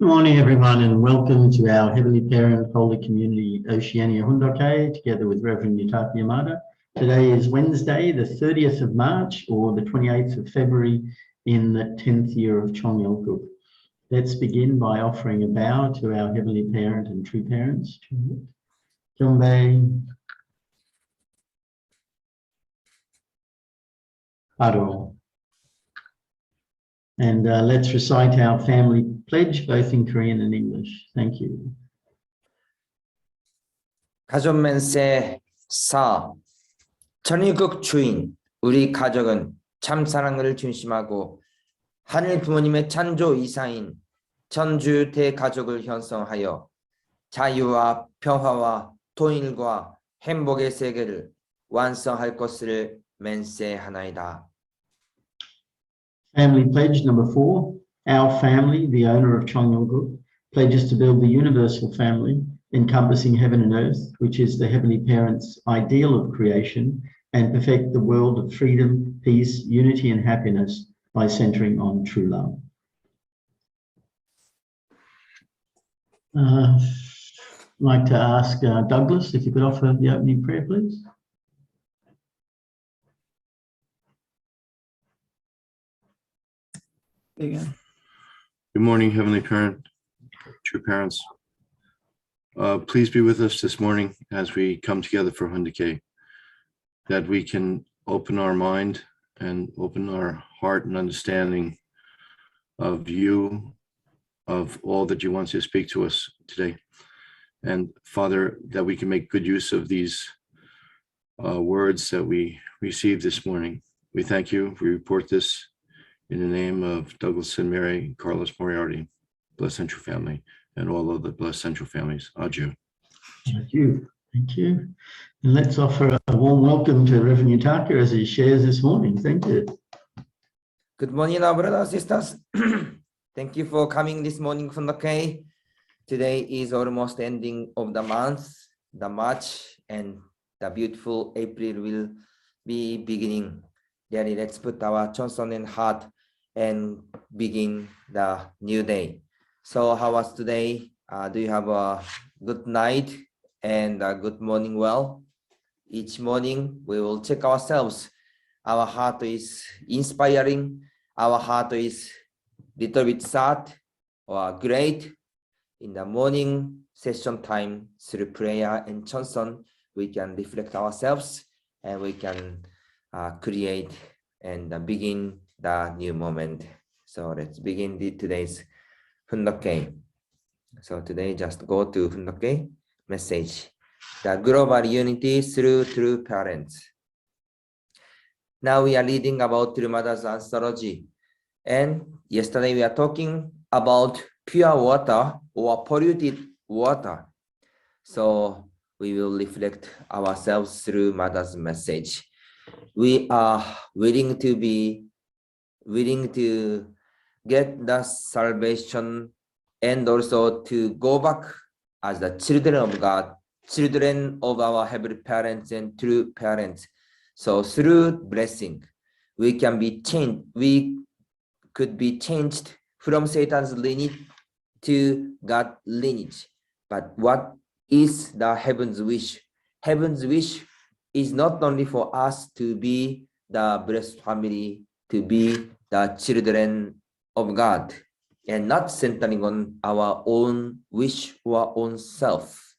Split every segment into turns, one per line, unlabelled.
Good morning, everyone, and welcome to our Heavenly Parent Holy Community Oceania Hoon Dok Hae, together with Reverend Yutaki Yamada. Today is Wednesday, the 30th of March, or the 28th of February, in the 10th year of Chongyol Guk. Let's begin by offering a bow to our Heavenly Parent and True Parents. Jombe, Aro. And let's recite our family pledge, both in Korean and English. Thank you.
가족맨세 4. 천일국 주인, 우리 가족은 참 사랑을 중심하고 하늘 부모님의 창조 이사인 천주 대가족을 형성하여 자유와 평화와 통일과 행복의 세계를 완성할 것을 맹세하나이다.
Family pledge number 4. Our family, the owner of Chongyol Guk, pledges to build the universal family encompassing heaven and earth, which is the Heavenly Parent's ideal of creation, and perfect the world of freedom, peace, unity and happiness by centering on true love. I'd like to ask Douglas if you could offer the opening prayer, please.
Good morning, Heavenly Parent, True Parents. Please be with us this morning as we come together for Hoon Dok Hae, that we can open our mind and open our heart and understanding of you, of all that you want to speak to us today. And Father, that we can make good use of these words that we received this morning. We thank you. We report this in the name of Douglas and Mary, Carlos Moriarty, Blessed Central Family, and all of the Blessed Central families. Adieu.
Thank you. Thank you. And let's offer a warm welcome to Reverend Yutaka as he shares this morning. Thank you.
Good morning, our brothers and sisters. Thank you for coming this morning from the K. Today is almost ending of the month, the March, and the beautiful April will be beginning. Daddy, let's put our Johnson in heart and begin the new day. So how was today? Do you have a good night and a good morning? Well, each morning we will check ourselves. Our heart is inspiring. Our heart is little bit sad or great. In the morning session time, through prayer and Johnson, we can reflect ourselves and we can create and begin the new moment. So let's begin today's Hoon Dok Hae. So today just go to Hoon Dok Hae message. The global unity through true parents. Now we are reading about True Mother's Anthology. And yesterday we are talking about pure water or polluted water. So we will reflect ourselves through Mother's message. We are willing to get the salvation and also to go back as the children of God, children of our Heavenly Parents and true parents. So through blessing, we can be changed. We could be changed from Satan's lineage to God's lineage. But what is the heaven's wish? Heaven's wish is not only for us to be the blessed family, to be the children of God, and not centering on our own wish or own self.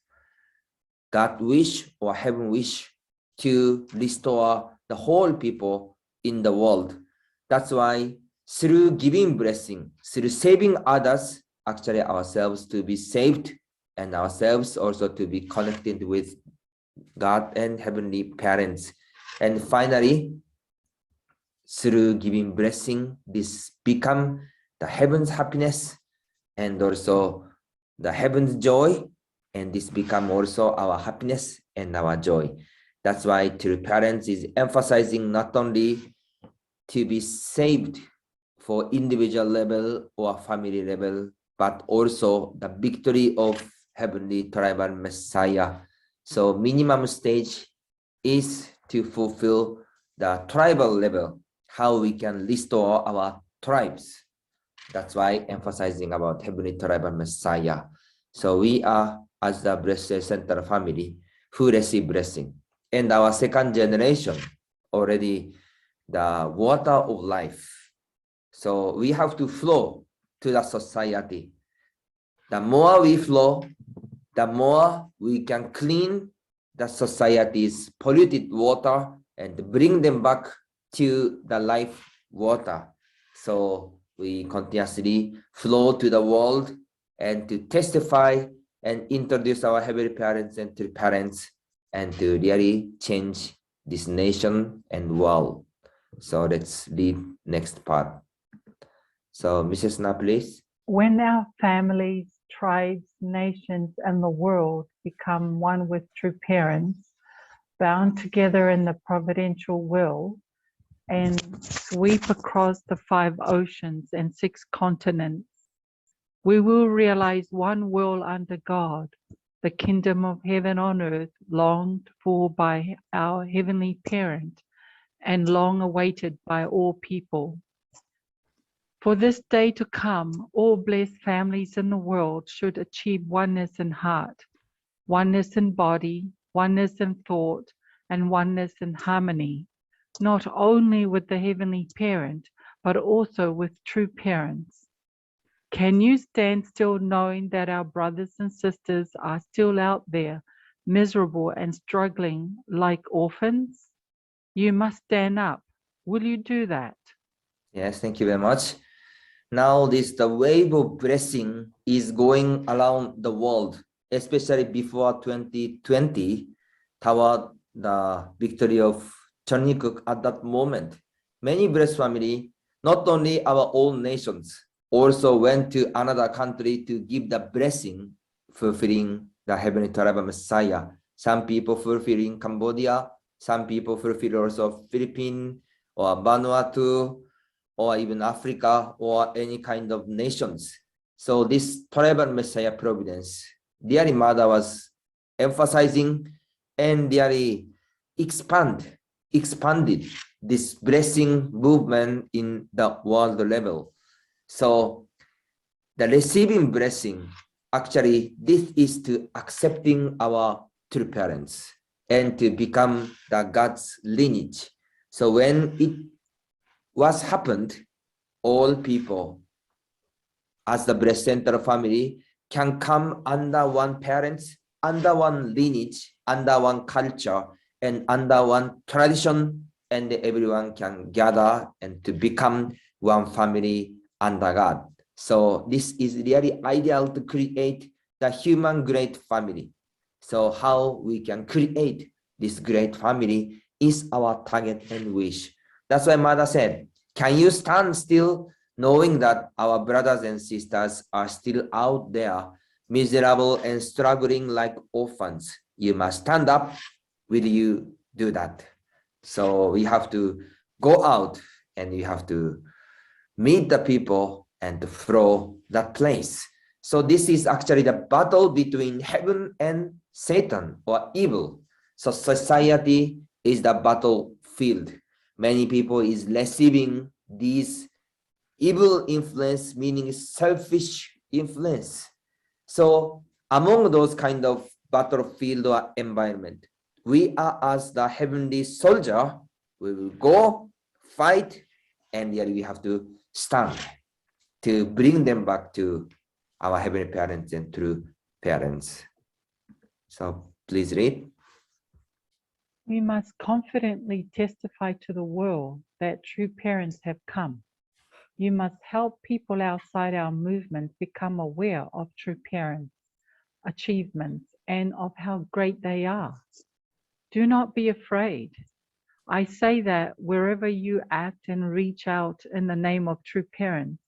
God wish or heaven wish to restore the whole people in the world. That's why through giving blessing, through saving others, actually ourselves to be saved and ourselves also to be connected with God and Heavenly Parents. And finally, through giving blessing, this become the heaven's happiness and also the heaven's joy, and this become also our happiness and our joy. That's why True Parents is emphasizing not only to be saved for individual level or family level, but also the victory of Heavenly Tribal Messiah. So minimum stage is to fulfill the tribal level, how we can restore our tribes. That's why emphasizing about Heavenly Tribal Messiah. So we are as the Blessed Center family who receive blessing. And our second generation already the water of life. So we have to flow to the society. The more we flow, the more we can clean the society's polluted water and bring them back to the life water. So we continuously flow to the world and to testify and introduce our Heavenly Parents and to parents and to really change this nation and world. So let's read next part. So Mrs. Na, please.
When our families, tribes, nations, and the world become one with true parents, bound together in the providential will, and sweep across the 5 oceans and 6 continents, we will realize one world under God, the kingdom of heaven on earth, longed for by our heavenly parent and long awaited by all people. For this day to come, all blessed families in the world should achieve oneness in heart, oneness in body, oneness in thought, and oneness in harmony, not only with the heavenly parent, but also with true parents. Can you stand still knowing that our brothers and sisters are still out there, miserable and struggling like orphans? You must stand up. Will you do that?
Yes, thank you very much. Now the wave of blessing is going around the world, especially before 2020, toward the victory of Chunnikuk at that moment. Many blessed family, not only our own nations, also went to another country to give the blessing, fulfilling the Heavenly Tribal Messiah. Some people fulfilling Cambodia, some people fulfill also Philippines or Vanuatu, or even Africa or any kind of nations. So this Tribal Messiah Providence, dearly Mother was emphasizing and dearly expanded this blessing movement in the world level. So the receiving blessing, actually, this is to accepting our true parents and to become the God's lineage. So when it was happened, all people as the Blessed Center family can come under one parents, under one lineage, under one culture, and under one tradition, and everyone can gather and to become one family under God. So this is really ideal to create the human great family. So how we can create this great family is our target and wish. That's why Mother said, can you stand still knowing that our brothers and sisters are still out there, miserable and struggling like orphans? You must stand up. Will you do that? So we have to go out and we have to meet the people and to throw that place. So this is actually the battle between heaven and Satan or evil. So society is the battlefield. Many people is receiving these evil influence, meaning selfish influence. So among those kind of battlefield or environment, we are as the heavenly soldier, we will go fight, and yet we have to stand to bring them back to our heavenly parents and true parents. So please read.
We must confidently testify to the world that true parents have come. You must help people outside our movement become aware of true parents' achievements and of how great they are. Do not be afraid. I say that wherever you act and reach out in the name of true parents,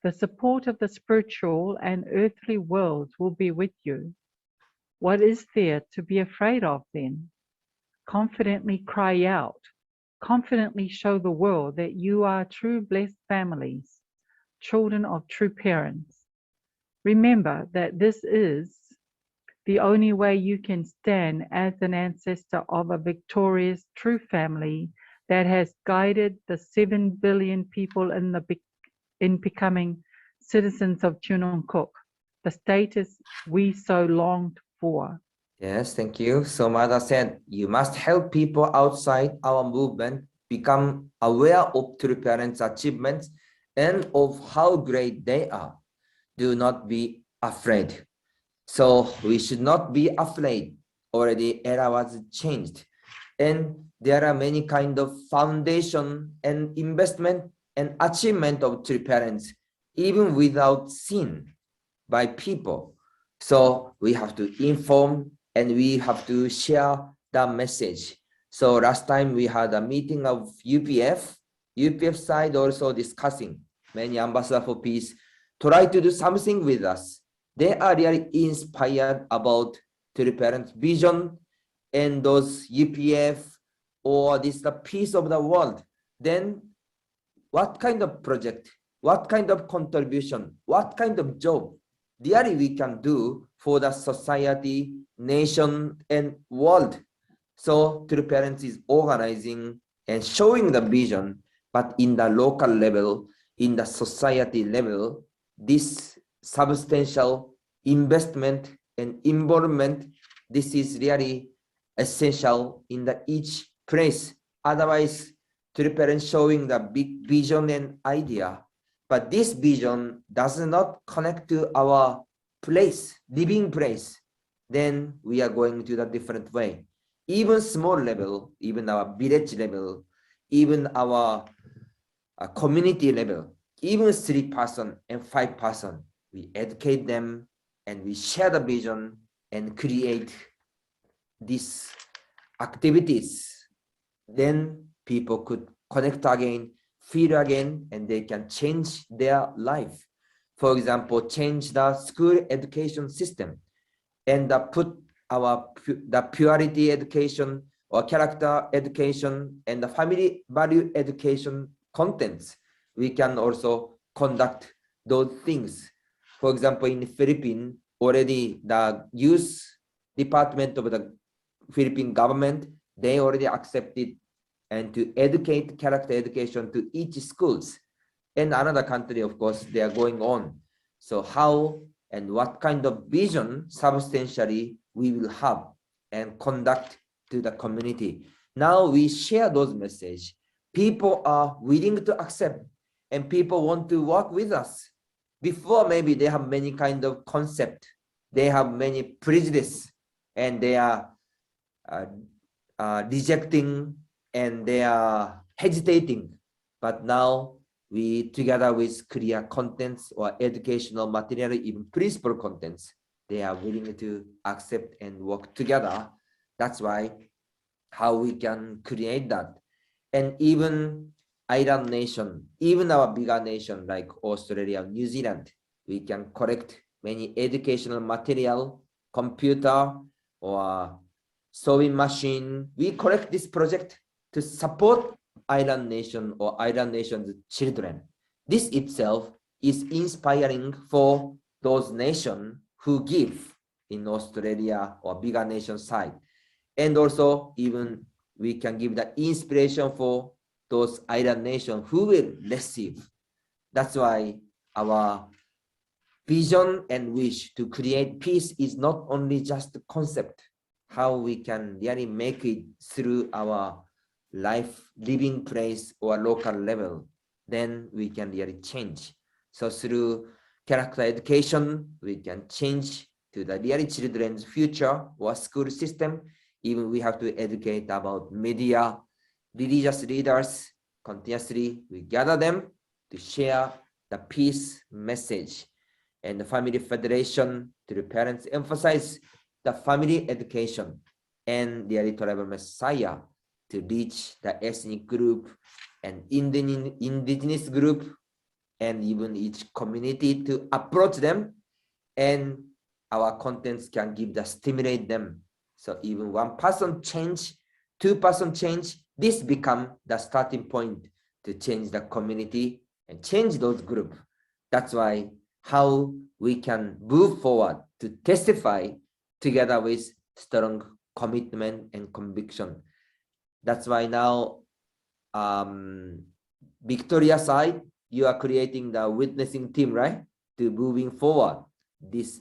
the support of the spiritual and earthly worlds will be with you. What is there to be afraid of then? Confidently cry out, confidently show the world that you are true blessed families, children of true parents. Remember that this is the only way you can stand as an ancestor of a victorious true family that has guided the 7 billion people in in becoming citizens of Chununkuk, the status we so longed for.
Yes, thank you. So Mother said, you must help people outside our movement become aware of true parents' achievements and of how great they are. Do not be afraid. So we should not be afraid. Already era was changed. And there are many kind of foundation and investment and achievement of true parents, even without seen by people. So we have to inform and we have to share the message. So last time we had a meeting of UPF side also discussing, many ambassadors for peace try to do something with us. They are really inspired about to the parents' vision and those UPF or this the peace of the world. Then what kind of project, what kind of contribution, what kind of job really we can do for the society, nation, and world. So True Parents is organizing and showing the vision, but in the local level, in the society level, this substantial investment and involvement, this is really essential in the each place. Otherwise, True Parents showing the big vision and idea, but this vision does not connect to our place, living place, then we are going to the different way. Even small level, even our village level, even our community level, even 3-person and 5-person, we educate them and we share the vision and create these activities. Then people could connect again, feel again, and they can change their life. For example, change the school education system and put the purity education or character education and the family value education contents. We can also conduct those things. For example, in the Philippines, already the youth department of the Philippine government, they already accepted and to educate character education to each schools. And another country, of course, they are going on. So how and what kind of vision substantially we will have and conduct to the community. Now we share those messages. People are willing to accept and people want to work with us. Before, maybe they have many kind of concept. They have many prejudice and they are rejecting and they are hesitating. But now we, together with clear contents or educational material, even principal contents, they are willing to accept and work together. That's why how we can create that. And even island nation, even our bigger nation like Australia, New Zealand, we can collect many educational material, computer or sewing machine. We collect this project to support island nation or island nation's children. This itself is inspiring for those nations who give in Australia or bigger nation side. And also even we can give the inspiration for those island nations who will receive. That's why our vision and wish to create peace is not only just a concept, how we can really make it through our life, living place or local level, then we can really change. So through character education, we can change to the really children's future or school system. Even we have to educate about media, religious leaders. Continuously, we gather them to share the peace message. And the Family Federation, to the parents, emphasize the family education and the Tribal Messiah to reach the ethnic group and indigenous group and even each community to approach them, and our contents can give the stimulate them. So even 1-person change, 2-person change, this become the starting point to change the community and change those groups. That's why how we can move forward to testify together with strong commitment and conviction. That's why now Victoria side, you are creating the witnessing team, right? To moving forward. This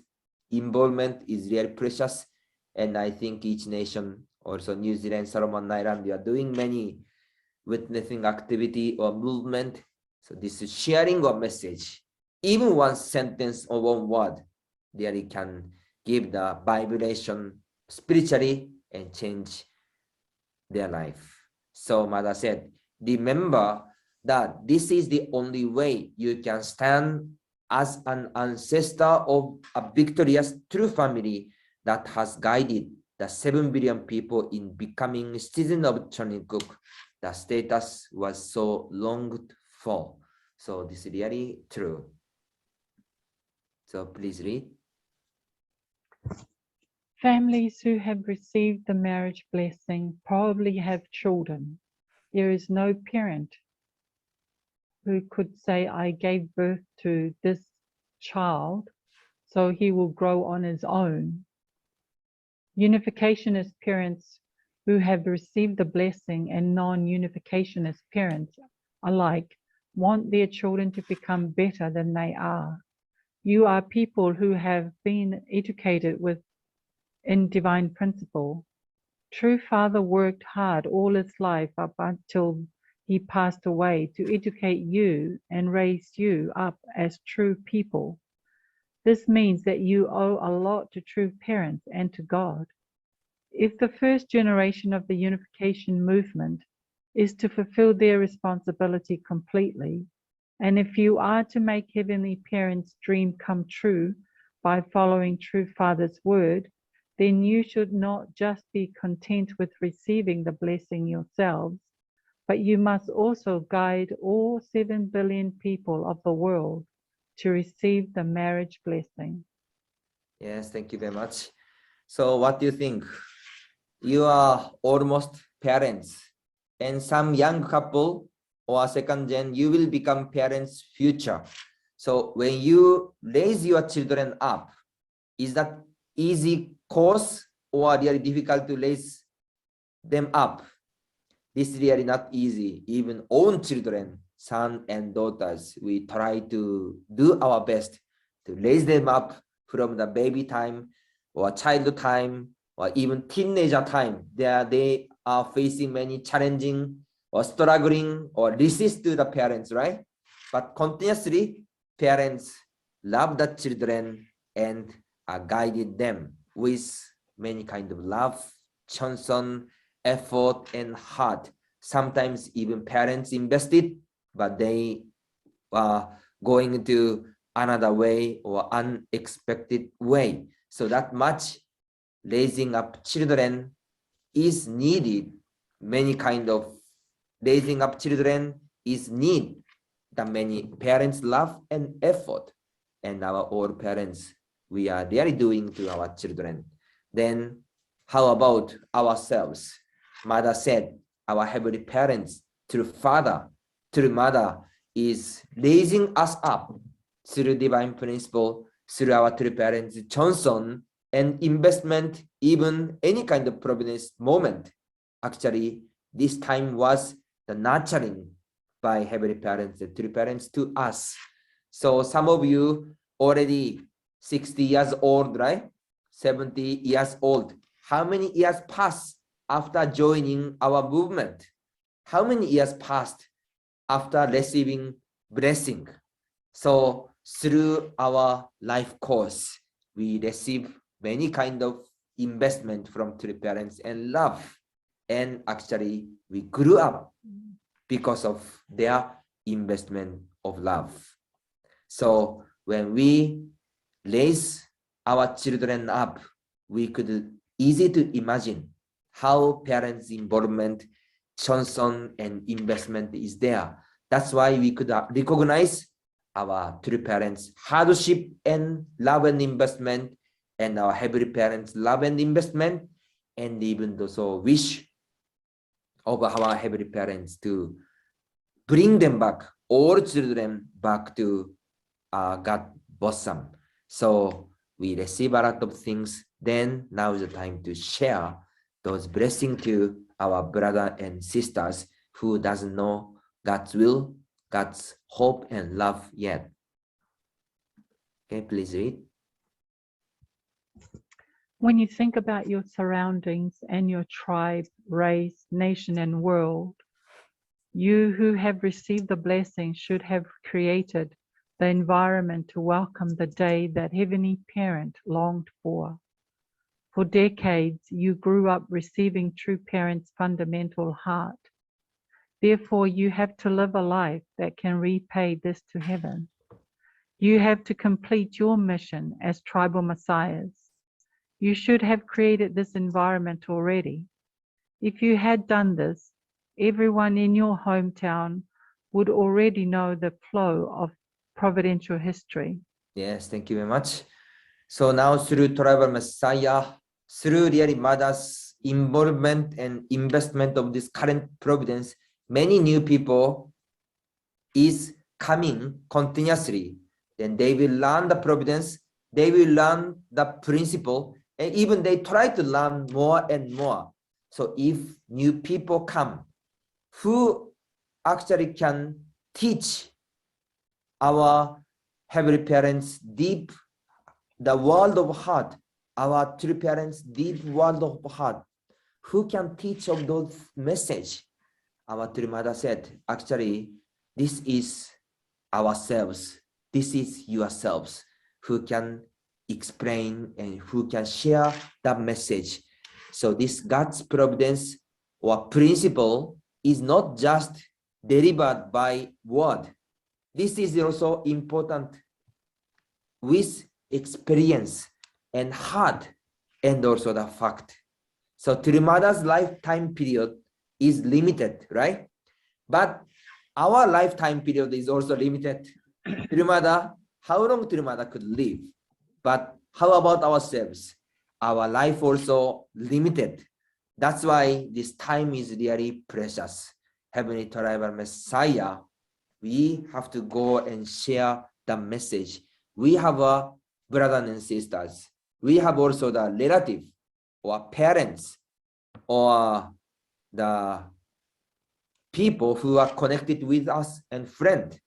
involvement is really precious. And I think each nation, also New Zealand, Solomon Island, we are doing many witnessing activity or movement. So this is sharing a message. Even one sentence or one word really can give the vibration spiritually and change their life. So Mother said, remember that this is the only way you can stand as an ancestor of a victorious true family that has guided the 7 billion people in becoming citizens of Chonikook. The status was so longed for. So this is really true. So please read.
Families who have received the marriage blessing probably have children. There is no parent who could say, I gave birth to this child, so he will grow on his own. Unificationist parents who have received the blessing and non-unificationist parents alike want their children to become better than they are. You are people who have been educated in divine principle. True Father worked hard all his life up until he passed away to educate you and raise you up as true people. This means that you owe a lot to true parents and to God. If the first generation of the unification movement is to fulfill their responsibility completely, and if you are to make Heavenly Parents' dream come true by following True Father's word, then you should not just be content with receiving the blessing yourselves, but you must also guide all 7 billion people of the world to receive the marriage blessing.
Yes, thank you very much. So what do you think? You are almost parents, and some young couple or second gen, you will become parents future. So when you raise your children up, is that easy course or really difficult to raise them up? This is really not easy. Even own children, son and daughters, we try to do our best to raise them up from the baby time or child time or even teenager time. They are facing many challenging or struggling or resist to the parents, right? But continuously, parents love the children and guided them with many kind of love, concern, effort, and heart. Sometimes even parents invested, but they are going into another way or unexpected way. So that much raising up children is needed. Many kind of raising up children is need the many parents love and effort, and our all parents we are really doing to our children. Then how about ourselves? Mother said our heavenly parents through father, through mother is raising us up through divine principle, through our true parents Johnson and investment, even any kind of providence moment. Actually, this time was the nurturing by heavenly parents and true parents to us. So some of you already 60 years old, right? 70 years old. How many years passed after joining our movement? How many years passed after receiving blessing? So through our life course, we receive many kind of investment from true parents and love. And actually, we grew up because of their investment of love. So when we raise our children up, we could easy to imagine how parents' involvement, concern, and investment is there. That's why we could recognize our true parents' hardship and love and investment, and our heavenly parents' love and investment, and even also wish of our heavenly parents to bring them back, all children back to God's bosom. So we receive a lot of things. Then now is the time to share those blessings to our brother and sisters who doesn't know God's will, God's hope and love yet. Okay, please read.
When you think about your surroundings and your tribe, race, nation, and world, you who have received the blessing should have created the environment to welcome the day that Heavenly Parent longed for. For decades, you grew up receiving True Parent's fundamental heart. Therefore, you have to live a life that can repay this to heaven. You have to complete your mission as tribal messiahs. You should have created this environment already. If you had done this, everyone in your hometown would already know the flow of providential history.
Yes, thank you very much. So now through tribal messiah, through really mother's involvement and investment of this current providence, many new people is coming continuously. Then they will learn the providence, they will learn the principle, and even they try to learn more and more. So if new people come, who actually can teach our Heavenly Parents deep, the world of heart, our True Parents deep world of heart, who can teach of those message? Our True Mother said, actually, this is ourselves, this is yourselves, who can explain and who can share that message. So this God's providence or principle is not just delivered by word. This is also important with experience and heart and also the fact. So True Mother's lifetime period is limited, right? But our lifetime period is also limited. True Mother, how long True Mother could live? But how about ourselves? Our life also limited. That's why this time is really precious. Heavenly Tribal Messiah, we have to go and share the message. We have a brothers and sisters. We have also the relative or parents or the people who are connected with us and friend.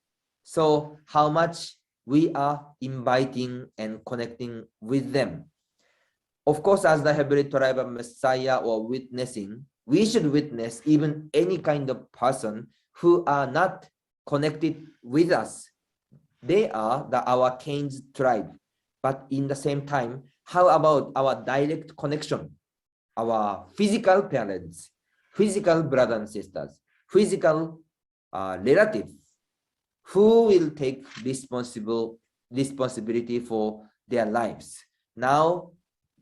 So how much we are inviting and connecting with them. Of course, as the Heavenly Tribal Messiah or witnessing, we should witness even any kind of person who are not connected with us. They are our Cain's tribe. But in the same time, how about our direct connection? Our physical parents, physical brothers and sisters, physical relatives, who will take responsibility for their lives. Now,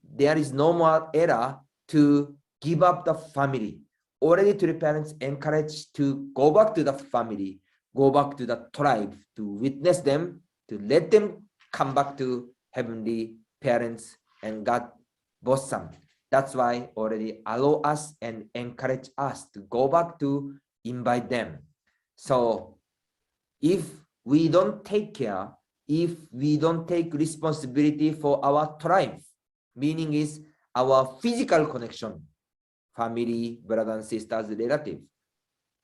there is no more era to give up the family. Already True Parents encouraged to go back to the family, go back to the tribe, to witness them, to let them come back to Heavenly Parents and God bosom. That's why already allow us and encourage us to go back to invite them. So if we don't take care, if we don't take responsibility for our tribe, meaning is our physical connection, family, brothers and sisters, relative,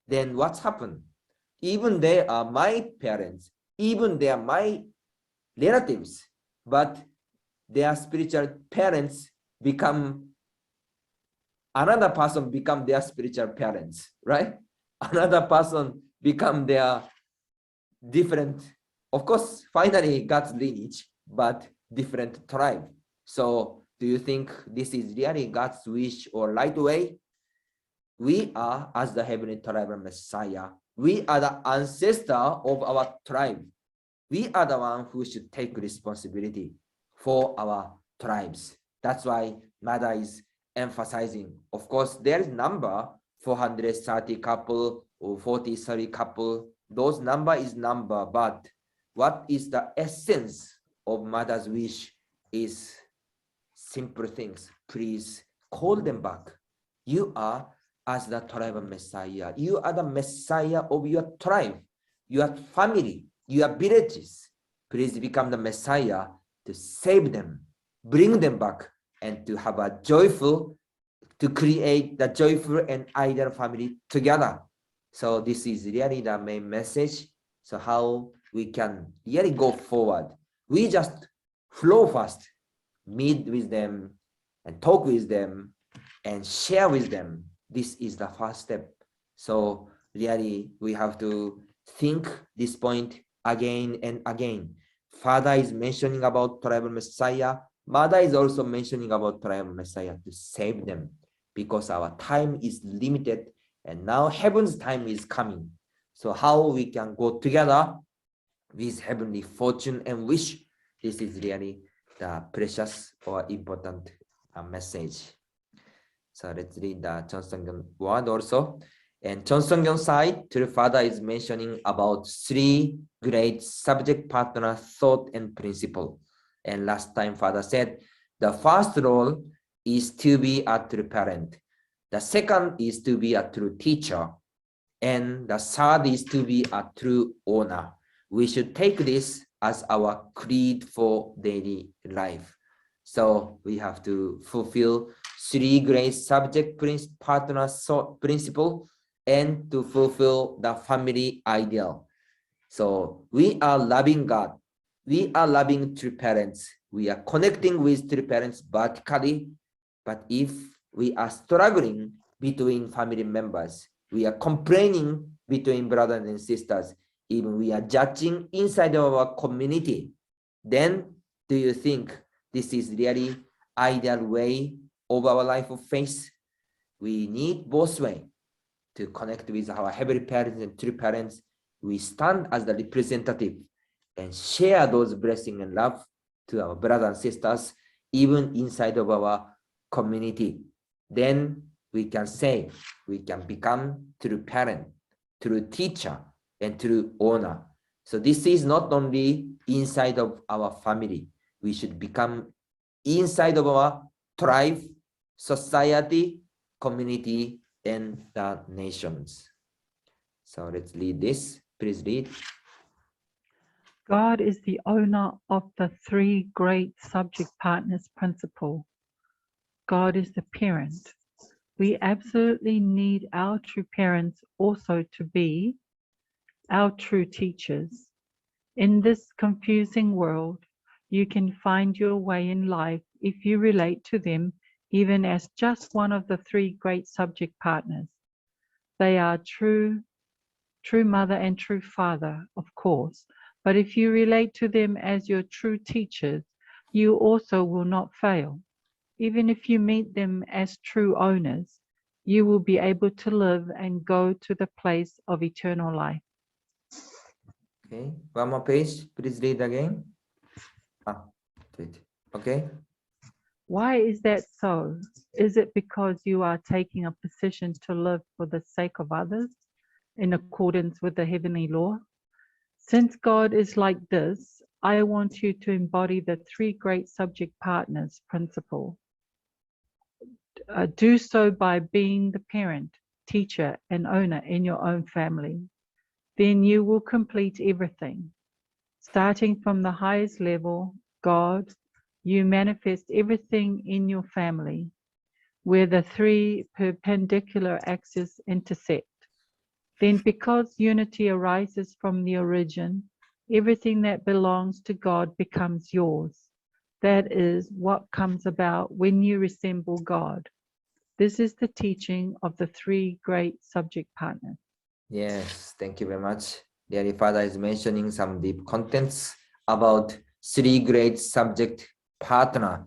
then what's happened? Even they are my parents, even they are my relatives, but their spiritual parents become, another person become their spiritual parents, right? Another person become their different, of course, finally God's lineage, but different tribe. So do you think this is really God's wish or right way? We are, as the Heavenly Tribal Messiah, we are the ancestor of our tribe. We are the one who should take responsibility for our tribes. That's why Mother is emphasizing. Of course, there is number 430 couple or 40 couple. Those number is number, but what is the essence of Mother's wish is simple things. Please call them back. You are as the tribal Messiah. You are the Messiah of your tribe, your family, your villages. Please become the Messiah to save them, bring them back, and to have a joyful, to create the joyful and ideal family together. So this is really the main message So how we can really go forward? We just flow fast, meet with them and talk with them and share with them. This is the first step. So really we have to think this point again and again. Father is mentioning about tribal Messiah. Mother is also mentioning about tribal Messiah to save them, because our time is limited and now heaven's time is coming. So how we can go together with heavenly fortune and wish? This is really the precious or important message. So let's read the Chonsongyeon word also. And Chonsongyeon side, True Father is mentioning about 3 great subject partner thought and principle. And last time Father said, the first role is to be a true parent. The second is to be a true teacher. And the third is to be a true owner. We should take this as our creed for daily life. So we have to fulfill 3 great subject partner principle and to fulfill the family ideal. So we are loving God. We are loving true parents. We are connecting with true parents vertically. But if we are struggling between family members, we are complaining between brothers and sisters, even we are judging inside of our community, then do you think this is really ideal way of our life of faith? We need both ways to connect with our heavenly parents and true parents. We stand as the representative and share those blessings and love to our brothers and sisters, even inside of our community. Then we can say we can become true parent, true teacher, and true owner. So this is not only inside of our family. We should become inside of our tribe, society, community, and the nations. So let's read this. Please read.
God is the owner of the 3 great subject partners principle. God is the parent. We absolutely need our true parents also to be our true teachers. In this confusing world, you can find your way in life if you relate to them even as just one of the 3 great subject partners. They are true mother and true father, of course, but if you relate to them as your true teachers, you also will not fail. Even if you meet them as true owners, you will be able to live and go to the place of eternal life.
Okay, one more page. Please read again. Okay.
Why is that so? Is it because you are taking a position to live for the sake of others in accordance with the heavenly law? Since God is like this, I want you to embody the 3 great subject partners principle. Do so by being the parent, teacher, and owner in your own family. Then you will complete everything. Starting from the highest level, God, you manifest everything in your family, where the 3 perpendicular axes intersect. Then because unity arises from the origin, everything that belongs to God becomes yours. That is what comes about when you resemble God. This is the teaching of the 3 great subject partners.
Yes, thank you very much. Dear Father is mentioning some deep contents about 3 great subject partner.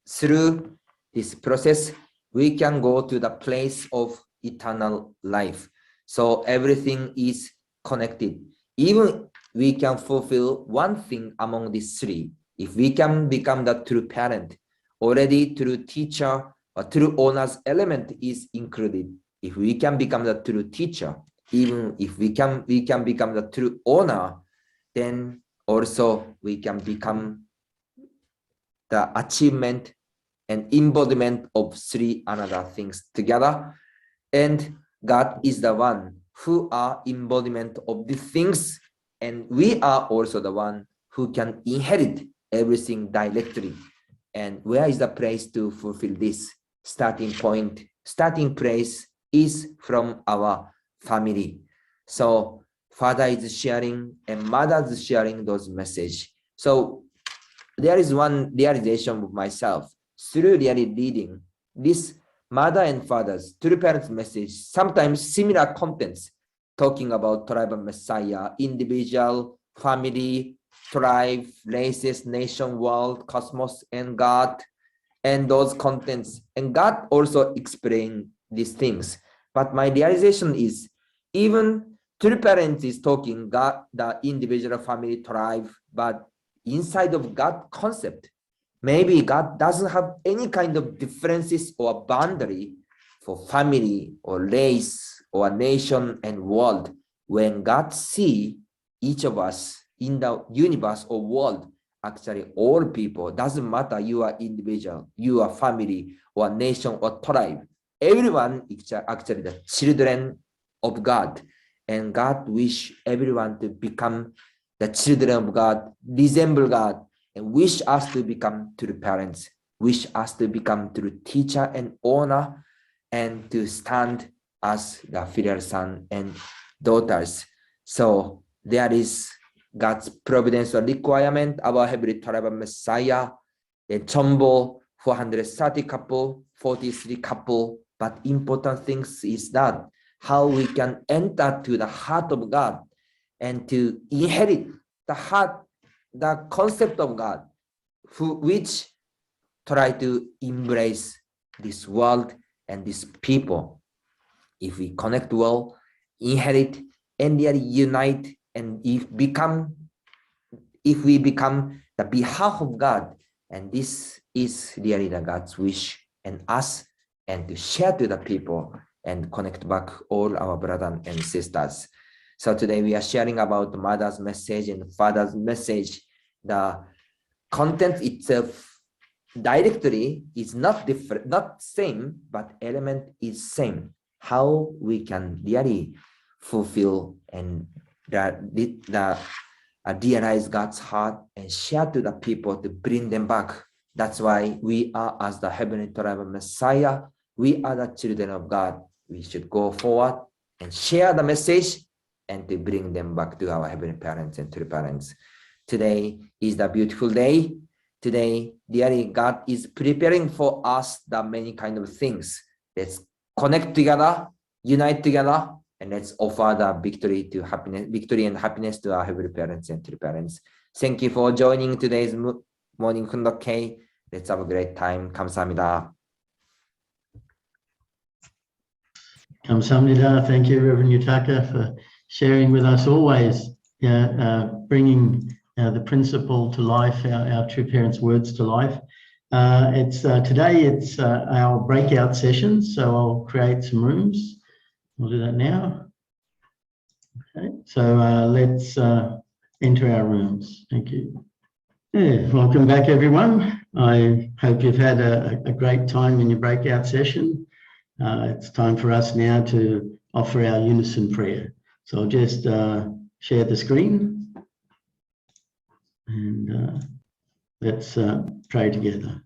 Through this process, we can go to the place of eternal life. So everything is connected. Even we can fulfill one thing among these 3. If we can become the true parent, already true teacher or true owner's element is included. If we can become the true teacher, even if we can become the true owner, then also we can become the achievement and embodiment of 3 another things together. And God is the one who are embodiment of these things, and we are also the one who can inherit everything directly. And where is the place to fulfill this? Starting point, starting place is from our family. So father is sharing and mother is sharing those message. So there is one realization of myself through really reading this mother and father's true parents message, sometimes similar contents, talking about tribal messiah, individual, family, tribe, races, nation, world, cosmos, and God, and those contents. And God also explained these things. But my realization is, even true parents is talking God, the individual, family, tribe, but inside of God concept, maybe God doesn't have any kind of differences or boundary for family or race or nation and world. When God see each of us in the universe or world, actually all people, doesn't matter you are individual, you are family or nation or tribe, everyone is actually the children of God. And God wish everyone to become the children of God, resemble God, and wish us to become true parents, wish us to become true teacher and owner, and to stand as the filial son and daughters. So there is God's providential requirement, our heavenly tribal Messiah, the Chombo 430 couple, 43 couple. But important things is that how we can enter to the heart of God and to inherit the heart, the concept of God, which try to embrace this world and these people. If we connect well, inherit, and really unite, and if we become the behalf of God, and this is really the God's wish and us, and to share to the people and connect back all our brothers and sisters. So today we are sharing about mother's message and father's message. The content itself directly is not different, not same, but element is same. How we can really fulfill and realize God's heart and share to the people to bring them back. That's why we are, as the heavenly tribal Messiah, we are the children of God. We should go forward and share the message and to bring them back to our heavenly parents and true parents. Today is the beautiful day. Today, dearly, God is preparing for us the many kind of things. Let's connect together, unite together, and let's offer the victory and happiness to our heavenly parents and true parents. Thank you for joining today's morning Hoon Dok Hae. Let's have a great time. 감사합니다.
Kamsahamnida. Thank you, Reverend Yutaka, for sharing with us always, bringing the principle to life, our true parents' words to life. Today it's our breakout session, so I'll create some rooms. We'll do that now. Okay, so let's enter our rooms. Thank you. Yeah, welcome back, everyone. I hope you've had a great time in your breakout session. It's time for us now to offer our unison prayer. So I'll just share the screen and let's pray together.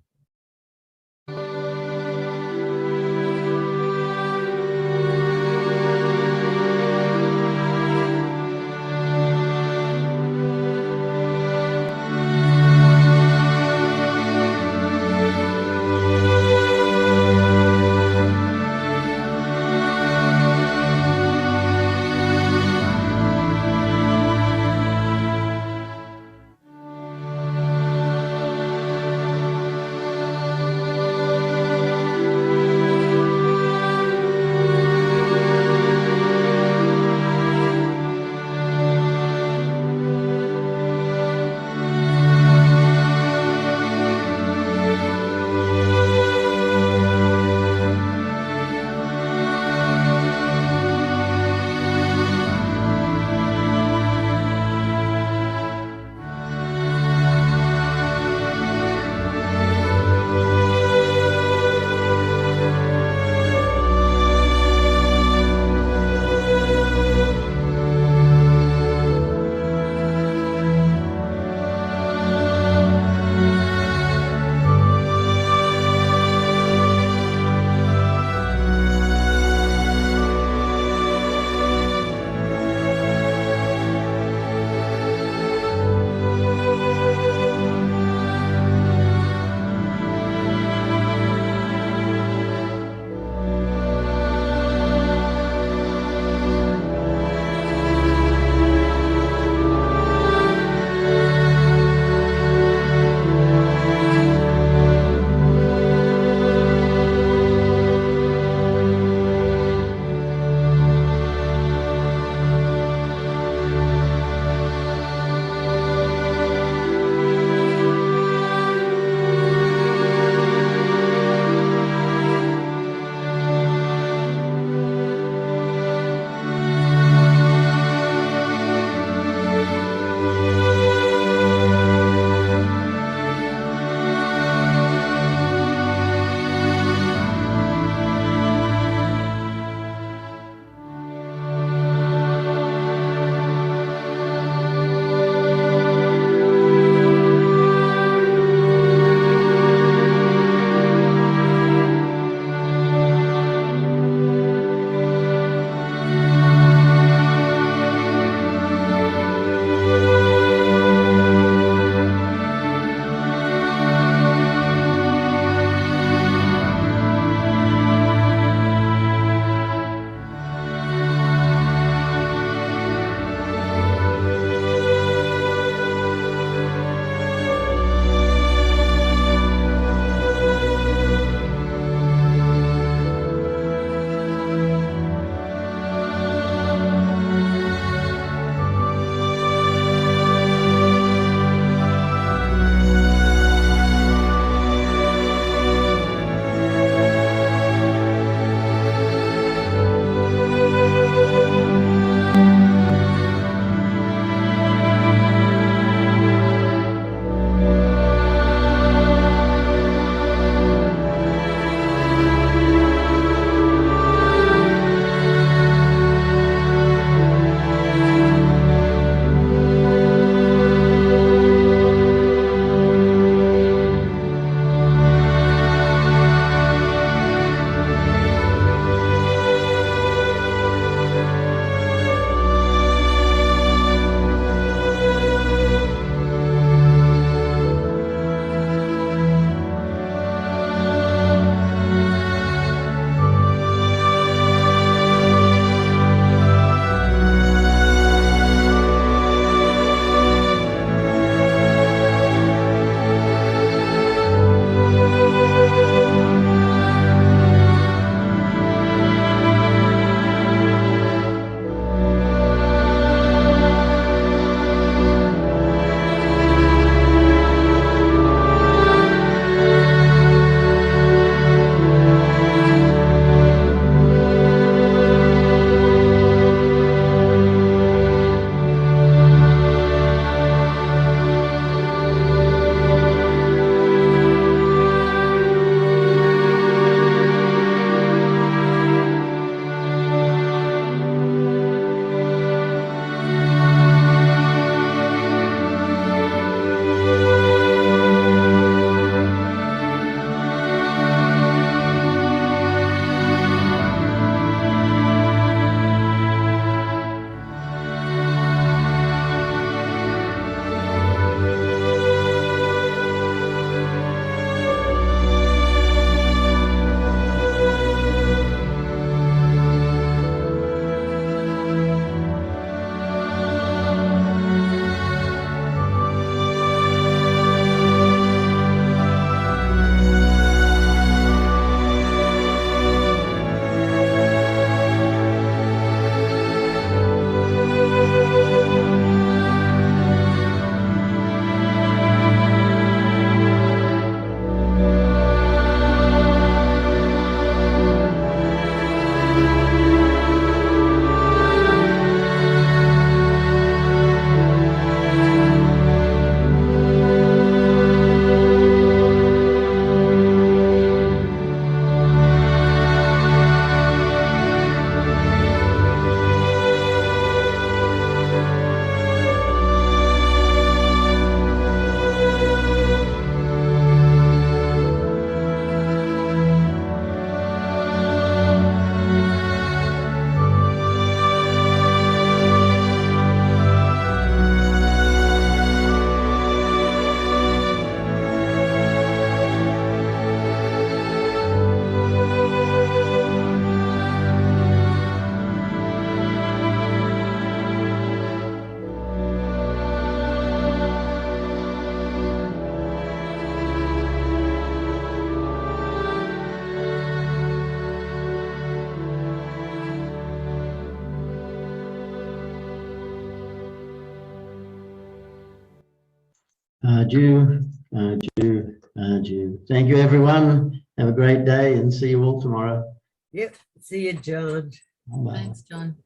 Adieu, adieu, adieu. Thank you, everyone. Have a great day and see you all tomorrow.
Yep. See you, John.
Bye.
Thanks, John.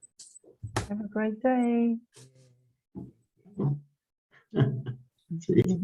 Have a great day.
See you.